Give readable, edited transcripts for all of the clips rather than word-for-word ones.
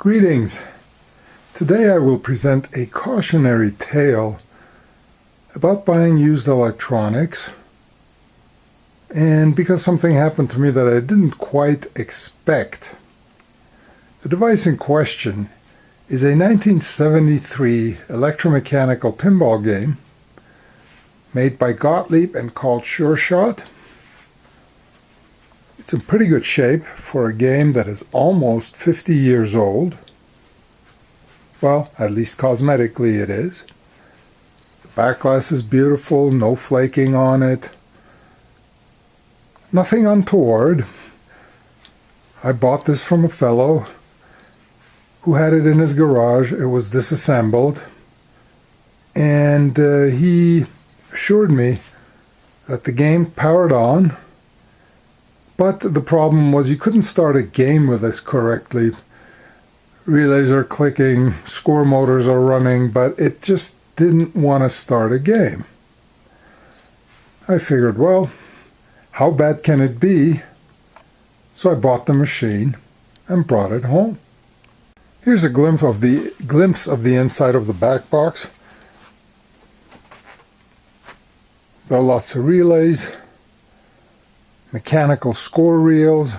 Greetings. Today I will present a cautionary tale about buying used electronics, and because something happened to me that I didn't quite expect. The device in question is a 1973 electromechanical pinball game made by Gottlieb and called Sure Shot. It's in pretty good shape for a game that is almost 50 years old. Well, at least cosmetically it is. The back glass is beautiful, no flaking on it. Nothing untoward. I bought this from a fellow who had it in his garage. It was disassembled. And he assured me that the game powered on. But the problem was you couldn't start a game with this correctly. Relays are clicking, score motors are running, but it just didn't want to start a game. I figured, well, how bad can it be? So I bought the machine and brought it home. Here's a glimpse of the inside of the back box. There are lots of relays, mechanical score reels,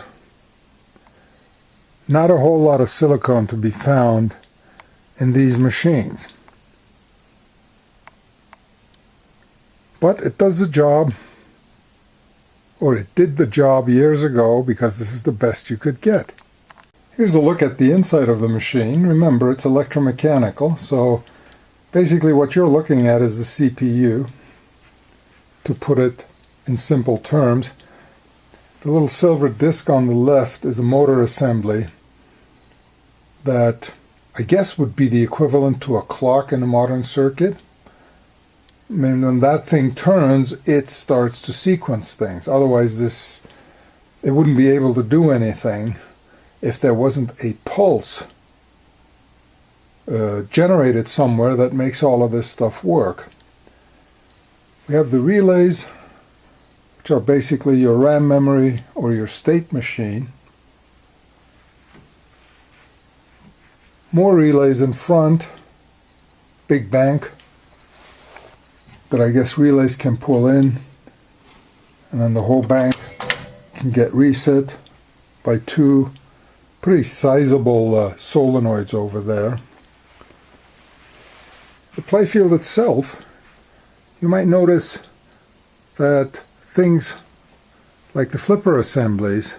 not a whole lot of silicone to be found in these machines. But it does the job, or it did the job years ago, because this is the best you could get. Here's a look at the inside of the machine. Remember, it's electromechanical, so basically what you're looking at is the CPU, to put it in simple terms. The little silver disc on the left is a motor assembly that I guess would be the equivalent to a clock in a modern circuit. I mean, when that thing turns, it starts to sequence things. Otherwise, it wouldn't be able to do anything if there wasn't a pulse generated somewhere that makes all of this stuff work. We have the relays, which are basically your RAM memory or your state machine. More relays in front, big bank that I guess relays can pull in, and then the whole bank can get reset by two pretty sizable solenoids over there. The playfield itself, you might notice that things like the flipper assemblies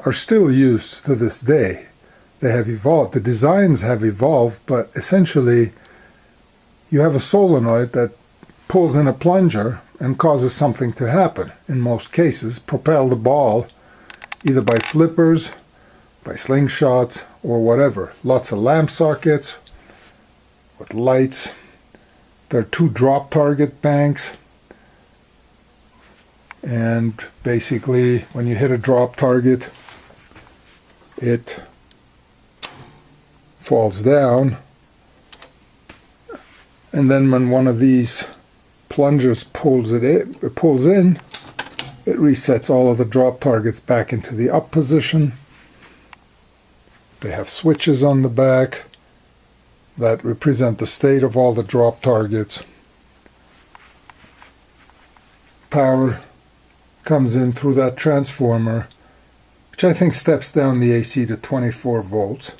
are still used to this day. They have evolved. The designs have evolved, but essentially you have a solenoid that pulls in a plunger and causes something to happen. In most cases, propel the ball either by flippers, by slingshots, or whatever. Lots of lamp sockets with lights. There are two drop target banks. And basically, when you hit a drop target, it falls down. And then when one of these plungers pulls in, it resets all of the drop targets back into the up position. They have switches on the back that represent the state of all the drop targets. Power comes in through that transformer, which I think steps down the AC to 24 volts.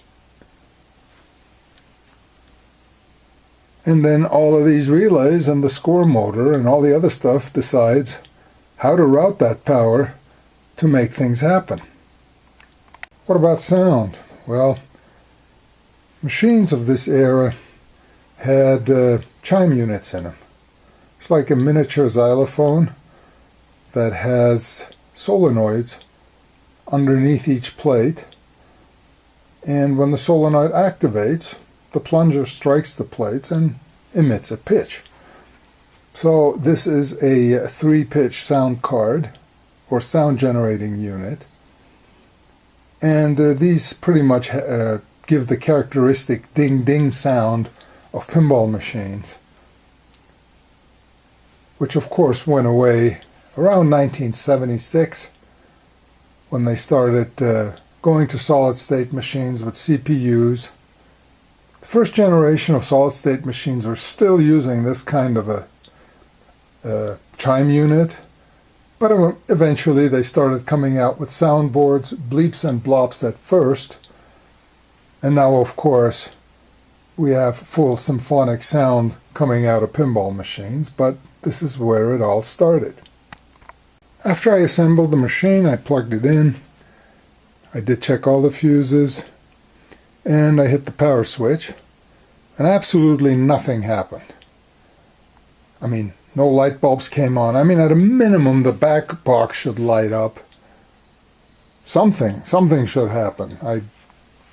And then all of these relays and the score motor and all the other stuff decides how to route that power to make things happen. What about sound? Well, machines of this era had chime units in them. It's like a miniature xylophone that has solenoids underneath each plate, and when the solenoid activates, the plunger strikes the plates and emits a pitch. So this is a 3-pitch sound card or sound generating unit, and these pretty much give the characteristic ding-ding sound of pinball machines, which of course went away around 1976 when they started going to solid-state machines with CPUs. The first generation of solid-state machines were still using this kind of a chime unit, but eventually they started coming out with soundboards, bleeps and blops at first, and now, of course, we have full symphonic sound coming out of pinball machines, but this is where it all started. After I assembled the machine, I plugged it in. I did check all the fuses, and I hit the power switch, and absolutely nothing happened. I mean, no light bulbs came on. I mean, at a minimum, the back box should light up. Something should happen. I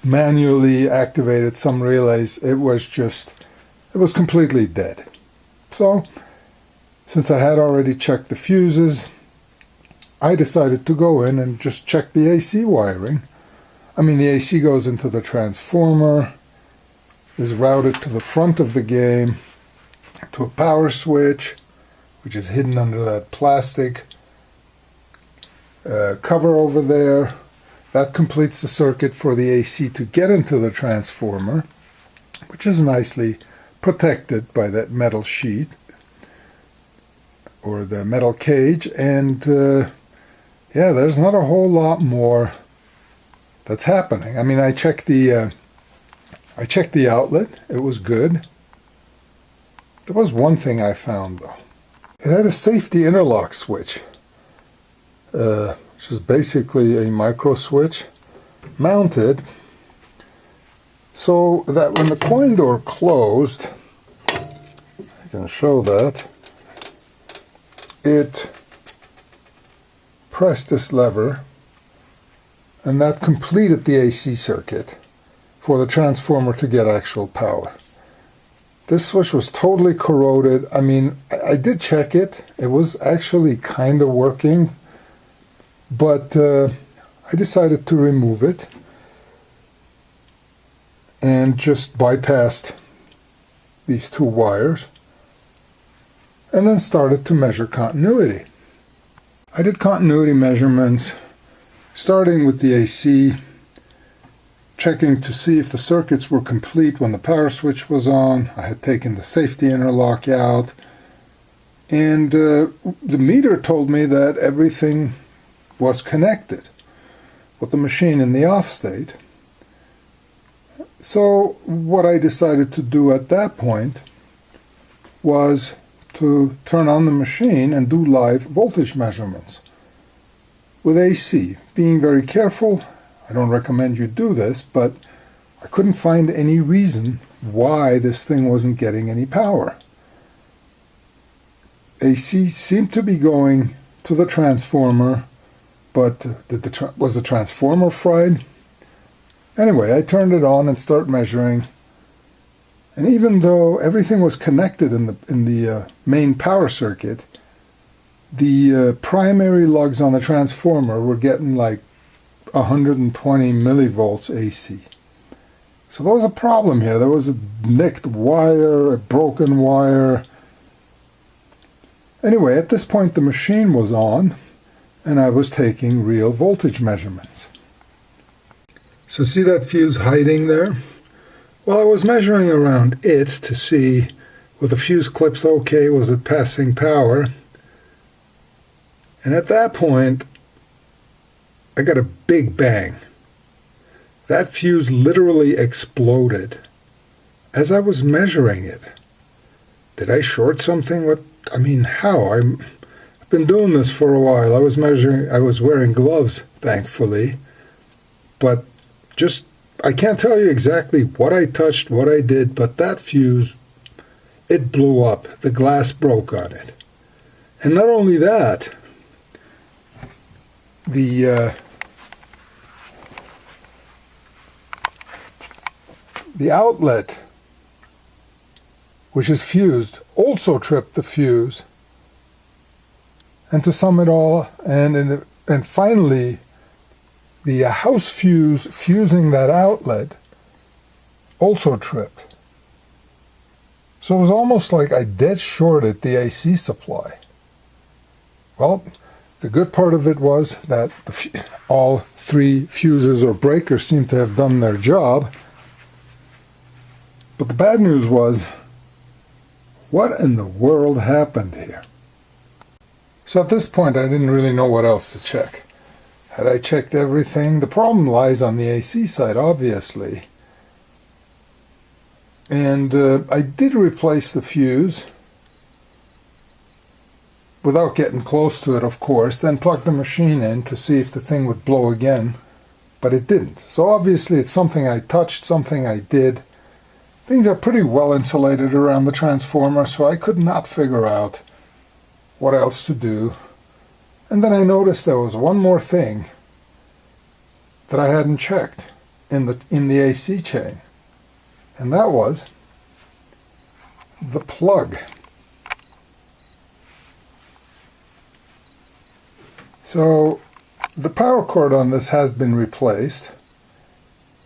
manually activated some relays. It was completely dead. So, since I had already checked the fuses, I decided to go in and just check the AC wiring. I mean, the AC goes into the transformer, is routed to the front of the game, to a power switch, which is hidden under that plastic cover over there. That completes the circuit for the AC to get into the transformer, which is nicely protected by that metal sheet, or the metal cage, and yeah, there's not a whole lot more that's happening. I mean, I checked the outlet. It was good. There was one thing I found, though. It had a safety interlock switch, which is basically a micro switch mounted so that when the coin door closed, I can show that, it pressed this lever, and that completed the AC circuit for the transformer to get actual power. This switch was totally corroded. I mean, I did check it. It was actually kind of working, but I decided to remove it and just bypassed these two wires and then started to measure continuity. I did continuity measurements, starting with the AC, checking to see if the circuits were complete when the power switch was on. I had taken the safety interlock out, and the meter told me that everything was connected with the machine in the off state. So what I decided to do at that point was to turn on the machine and do live voltage measurements with AC. Being very careful, I don't recommend you do this, but I couldn't find any reason why this thing wasn't getting any power. AC seemed to be going to the transformer, but was the transformer fried? Anyway, I turned it on and started measuring, and even though everything was connected in the main power circuit, the primary lugs on the transformer were getting like 120 millivolts AC. So there was a problem here. There was a nicked wire, a broken wire. Anyway, at this point the machine was on, and I was taking real voltage measurements. So see that fuse hiding there? Well, I was measuring around it to see, were the fuse clips okay, was it passing power? And at that point, I got a big bang. That fuse literally exploded as I was measuring it. Did I short something? How? I've been doing this for a while. I was wearing gloves, thankfully, but I can't tell you exactly what I touched, what I did, but that fuse, it blew up. The glass broke on it. And not only that, the outlet, which is fused, also tripped the fuse. And to sum it all, and finally, the house fuse fusing that outlet also tripped. So it was almost like I dead shorted the AC supply. Well, The good part of it was that all 3 fuses or breakers seemed to have done their job. But the bad news was, what in the world happened here? So at this point, I didn't really know what else to check. Had I checked everything? The problem lies on the AC side, obviously. And I did replace the fuse, without getting close to it, of course, then plugged the machine in to see if the thing would blow again, but it didn't. So obviously it's something I touched, something I did. Things are pretty well insulated around the transformer, so I could not figure out what else to do. And then I noticed there was one more thing that I hadn't checked in the AC chain, and that was the plug. So the power cord on this has been replaced.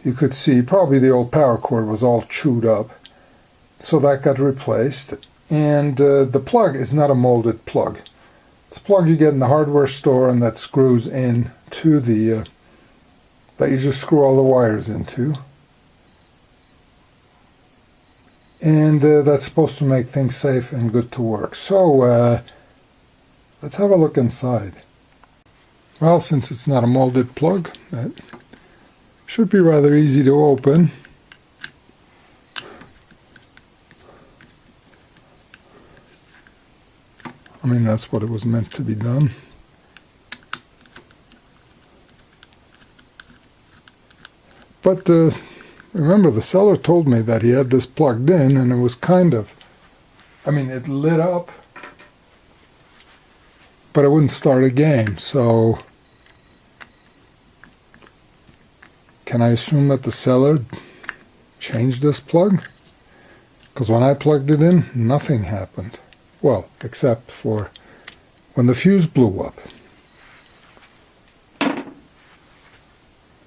You could see probably the old power cord was all chewed up, so that got replaced. And the plug is not a molded plug. It's a plug you get in the hardware store and that screws in to the, that you just screw all the wires into. And that's supposed to make things safe and good to work. So let's have a look inside. Well, since it's not a molded plug, that should be rather easy to open. I mean, that's what it was meant to be done. But remember, the seller told me that he had this plugged in and it was kind of, I mean, it lit up, but it wouldn't start a game. So can I assume that the seller changed this plug? Because when I plugged it in, nothing happened. Well, except for when the fuse blew up.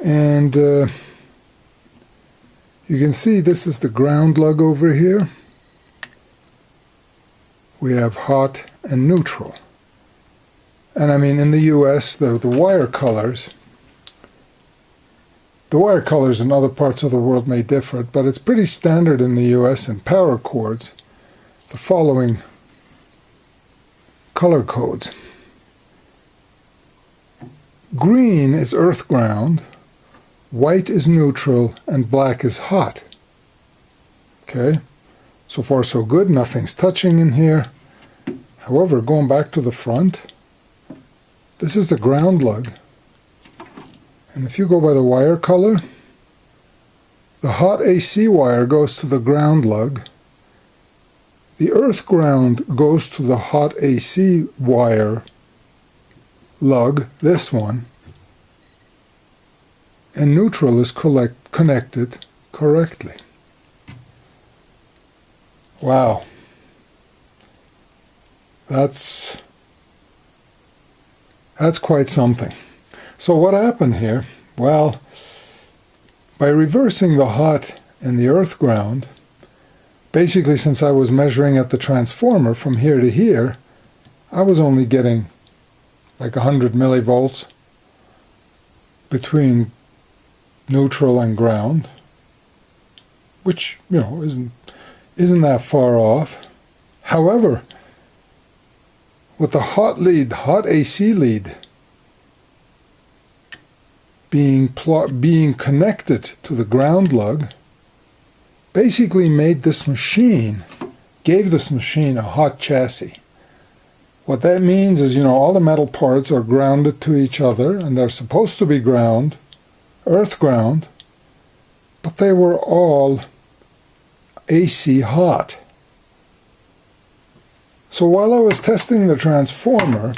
And you can see this is the ground lug over here. We have hot and neutral. And I mean, in the US, the wire colors in other parts of the world may differ, but it's pretty standard in the US in power cords, the following color codes. Green is earth ground, white is neutral, and black is hot. Okay, so far so good, nothing's touching in here. However, going back to the front, this is the ground lug. And if you go by the wire color, the hot AC wire goes to the ground lug. The earth ground goes to the hot AC wire lug, this one. And neutral is connected correctly. Wow. That's quite something. So what happened here? Well, by reversing the hot and the earth ground, basically since I was measuring at the transformer from here to here, I was only getting like 100 millivolts between neutral and ground, which, you know, isn't that far off. However, with the hot AC lead being connected to the ground lug, basically gave this machine a hot chassis. What that means is, you know, all the metal parts are grounded to each other, and they're supposed to be earth ground, but they were all AC hot. So while I was testing the transformer,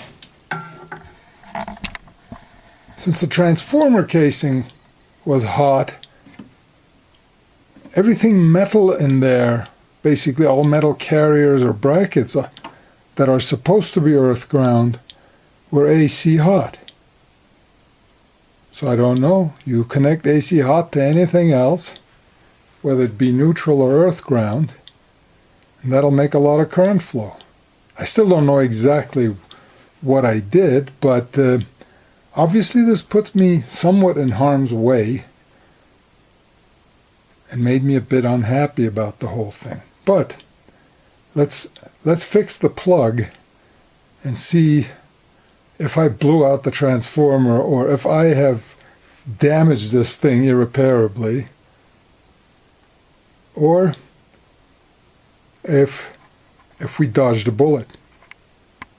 since the transformer casing was hot, everything metal in there, basically all metal carriers or brackets that are supposed to be earth ground, were AC hot. So I don't know, you connect AC hot to anything else, whether it be neutral or earth ground, and that'll make a lot of current flow. I still don't know exactly what I did, but obviously this puts me somewhat in harm's way and made me a bit unhappy about the whole thing. But let's fix the plug and see if I blew out the transformer or if I have damaged this thing irreparably, or if we dodged a bullet.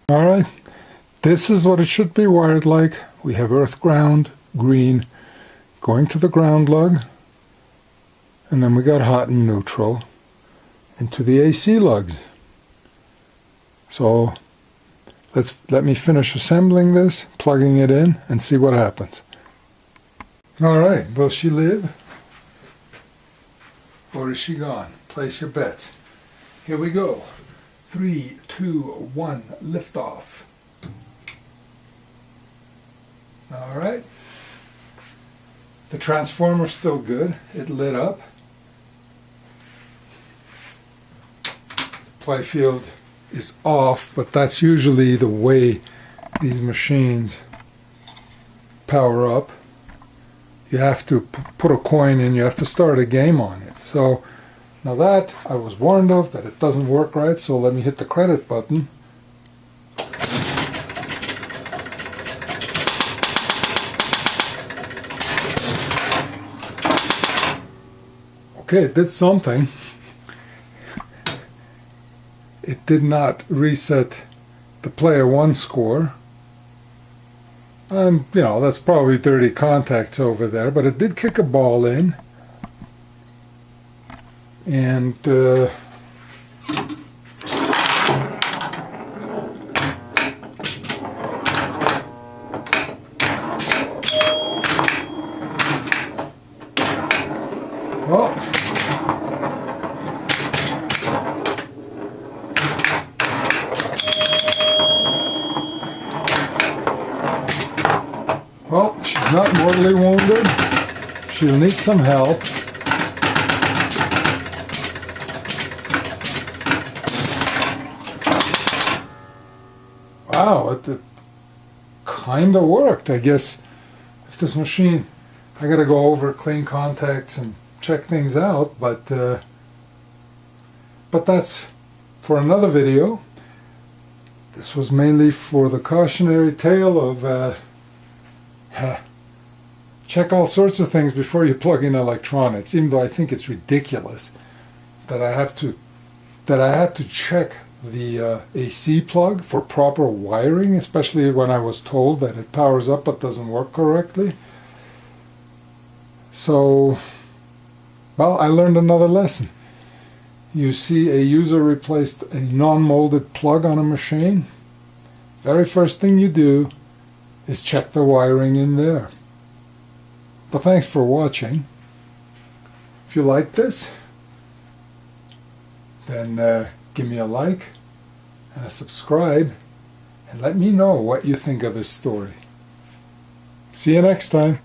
All right, this is what it should be wired like. We have earth ground, green, going to the ground lug, and then we got hot and neutral into the AC lugs. So let me finish assembling this, plugging it in, and see what happens. All right, will she live? Or is she gone? Place your bets. Here we go. 3, 2, 1, lift off. All right. The transformer's still good. It lit up. Playfield is off, but that's usually the way these machines power up. You have to put a coin in, you have to start a game on it. So now that I was warned of, that it doesn't work right, so let me hit the credit button. Okay, it did something. It did not reset the player 1 score. And, you know, that's probably dirty contacts over there, but it did kick a ball in. And, well, she's not mortally wounded. She'll need some help. Wow, it kind of worked. I guess if this machine, I got to go over, clean contacts and check things out, but that's for another video. This was mainly for the cautionary tale of check all sorts of things before you plug in electronics, even though I think it's ridiculous that I had to check the AC plug for proper wiring, especially when I was told that it powers up but doesn't work correctly. So, well, I learned another lesson. You see a user replaced a non-molded plug on a machine, very first thing you do is check the wiring in there. But thanks for watching. If you like this, then give me a like and a subscribe and let me know what you think of this story. See you next time.